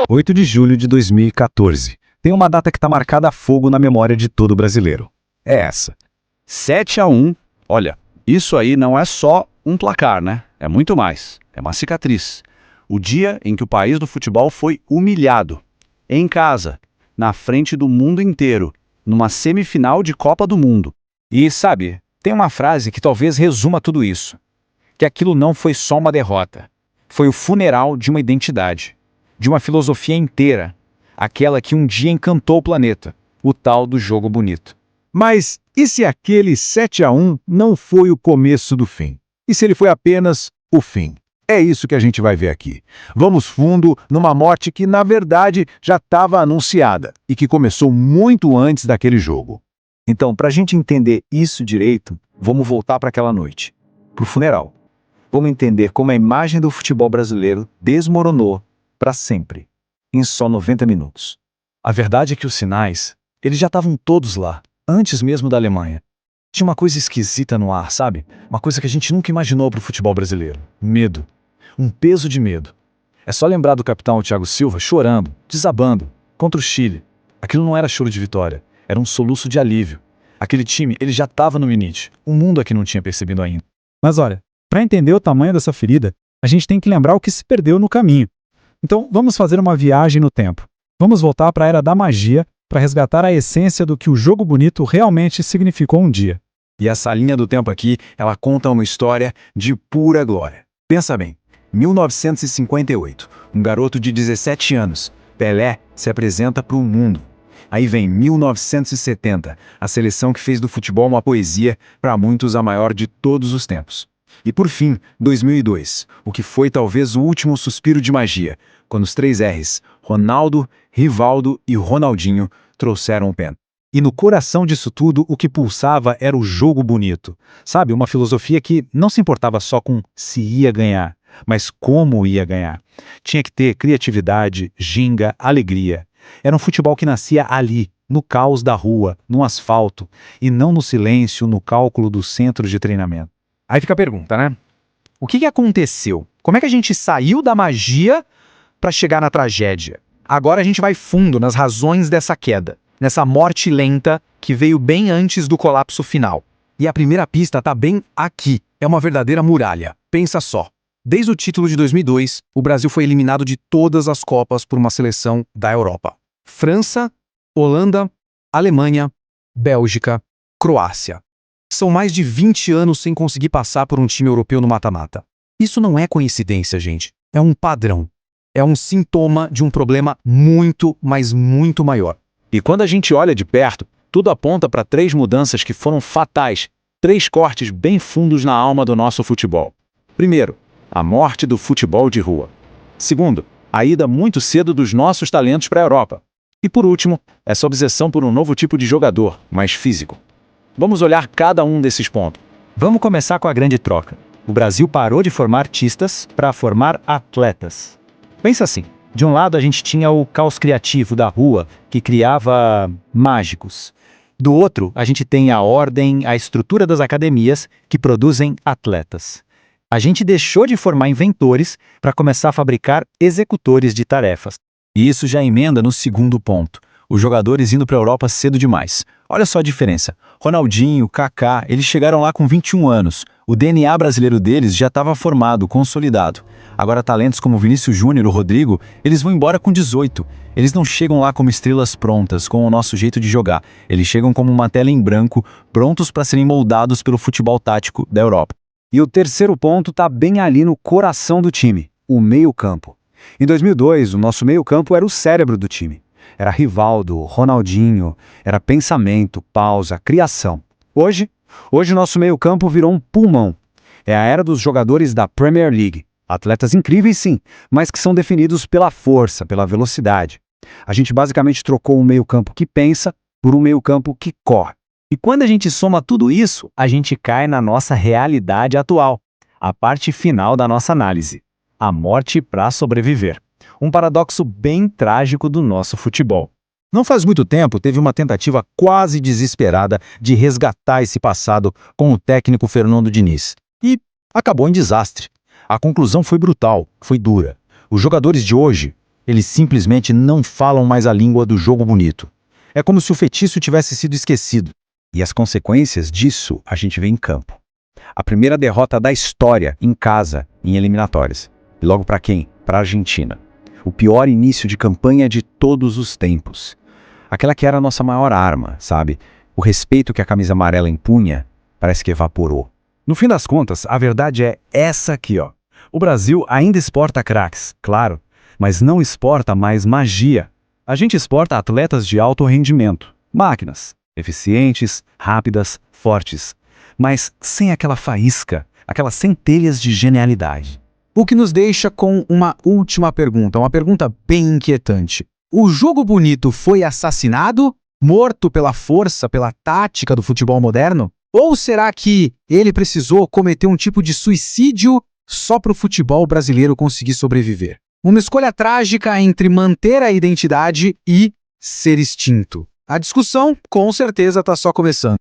8 de julho de 2014. Tem uma data que está marcada a fogo na memória de todo brasileiro. É essa. 7-1. Olha, isso aí não é só um placar, né? É muito mais. É uma cicatriz. O dia em que o país do futebol foi humilhado. Em casa, na frente do mundo inteiro, numa semifinal de Copa do Mundo. E, sabe, tem uma frase que talvez resuma tudo isso. Que aquilo não foi só uma derrota. Foi o funeral de uma identidade. De uma filosofia inteira. Aquela que um dia encantou o planeta. O tal do jogo bonito. Mas e se aquele 7-1 não foi o começo do fim? E se ele foi apenas o fim? É isso que a gente vai ver aqui. Vamos fundo numa morte que, na verdade, já estava anunciada e que começou muito antes daquele jogo. Então, para a gente entender isso direito, vamos voltar para aquela noite. Para o funeral. Vamos entender como a imagem do futebol brasileiro desmoronou para sempre. Em só 90 minutos. A verdade é que os sinais, eles já estavam todos lá, antes mesmo da Alemanha. Tinha uma coisa esquisita no ar, sabe? Uma coisa que a gente nunca imaginou para o futebol brasileiro. Medo. Um peso de medo. É só lembrar do capitão Thiago Silva chorando, desabando, contra o Chile. Aquilo não era choro de vitória, era um soluço de alívio. Aquele time, ele já estava no limite. O mundo aqui não tinha percebido ainda. Mas olha, para entender o tamanho dessa ferida, a gente tem que lembrar o que se perdeu no caminho. Então, vamos fazer uma viagem no tempo. Vamos voltar para a Era da Magia para resgatar a essência do que o jogo bonito realmente significou um dia. E essa linha do tempo aqui, ela conta uma história de pura glória. Pensa bem, 1958, um garoto de 17 anos, Pelé, se apresenta para o mundo. Aí vem 1970, a seleção que fez do futebol uma poesia, para muitos a maior de todos os tempos. E por fim, 2002, o que foi talvez o último suspiro de magia, quando os 3 R's, Ronaldo, Rivaldo e Ronaldinho, trouxeram o pênalti. E no coração disso tudo, o que pulsava era o jogo bonito. Sabe, uma filosofia que não se importava só com se ia ganhar, mas como ia ganhar. Tinha que ter criatividade, ginga, alegria. Era um futebol que nascia ali, no caos da rua, no asfalto, e não no silêncio, no cálculo do centro de treinamento. Aí fica a pergunta, né? O que aconteceu? Como é que a gente saiu da magia para chegar na tragédia? Agora a gente vai fundo nas razões dessa queda, nessa morte lenta que veio bem antes do colapso final. E a primeira pista tá bem aqui. É uma verdadeira muralha. Pensa só. Desde o título de 2002, o Brasil foi eliminado de todas as Copas por uma seleção da Europa. França, Holanda, Alemanha, Bélgica, Croácia. São mais de 20 anos sem conseguir passar por um time europeu no mata-mata. Isso não é coincidência, gente. É um padrão. É um sintoma de um problema muito, mas muito maior. E quando a gente olha de perto, tudo aponta para 3 mudanças que foram fatais, 3 cortes bem fundos na alma do nosso futebol. Primeiro, a morte do futebol de rua. Segundo, a ida muito cedo dos nossos talentos para a Europa. E por último, essa obsessão por um novo tipo de jogador, mais físico. Vamos olhar cada um desses pontos. Vamos começar com a grande troca. O Brasil parou de formar artistas para formar atletas. Pensa assim, de um lado a gente tinha o caos criativo da rua, que criava mágicos. Do outro, a gente tem a ordem, a estrutura das academias, que produzem atletas. A gente deixou de formar inventores para começar a fabricar executores de tarefas. E isso já emenda no segundo ponto. Os jogadores indo para a Europa cedo demais. Olha só a diferença. Ronaldinho, Kaká, eles chegaram lá com 21 anos. O DNA brasileiro deles já estava formado, consolidado. Agora talentos como Vinícius Júnior ou Rodrigo, eles vão embora com 18. Eles não chegam lá como estrelas prontas, com o nosso jeito de jogar. Eles chegam como uma tela em branco, prontos para serem moldados pelo futebol tático da Europa. E o terceiro ponto está bem ali no coração do time, o meio-campo. Em 2002, o nosso meio-campo era o cérebro do time. Era Rivaldo, Ronaldinho, era pensamento, pausa, criação. Hoje nosso meio-campo virou um pulmão. É a era dos jogadores da Premier League. Atletas incríveis sim, mas que são definidos pela força, pela velocidade. A gente basicamente trocou um meio-campo que pensa por um meio-campo que corre. E quando a gente soma tudo isso, a gente cai na nossa realidade atual. A parte final da nossa análise. A morte para sobreviver. Um paradoxo bem trágico do nosso futebol. Não faz muito tempo, teve uma tentativa quase desesperada de resgatar esse passado com o técnico Fernando Diniz. E acabou em desastre. A conclusão foi brutal, foi dura. Os jogadores de hoje, Eles simplesmente não falam mais a língua do jogo bonito. É como se o feitiço tivesse sido esquecido. E as consequências disso a gente vê em campo. A primeira derrota da história em casa, em eliminatórias. E logo para quem? Para a Argentina. O pior início de campanha de todos os tempos. Aquela que era a nossa maior arma, sabe? O respeito que a camisa amarela impunha parece que evaporou. No fim das contas, a verdade é essa aqui, ó. O Brasil ainda exporta craques, claro, mas não exporta mais magia. A gente exporta atletas de alto rendimento, máquinas, eficientes, rápidas, fortes, mas sem aquela faísca, aquelas centelhas de genialidade. O que nos deixa com uma última pergunta, uma pergunta bem inquietante. O jogo bonito foi assassinado, morto pela força, pela tática do futebol moderno? Ou será que ele precisou cometer um tipo de suicídio só para o futebol brasileiro conseguir sobreviver? Uma escolha trágica entre manter a identidade e ser extinto. A discussão, com certeza, está só começando.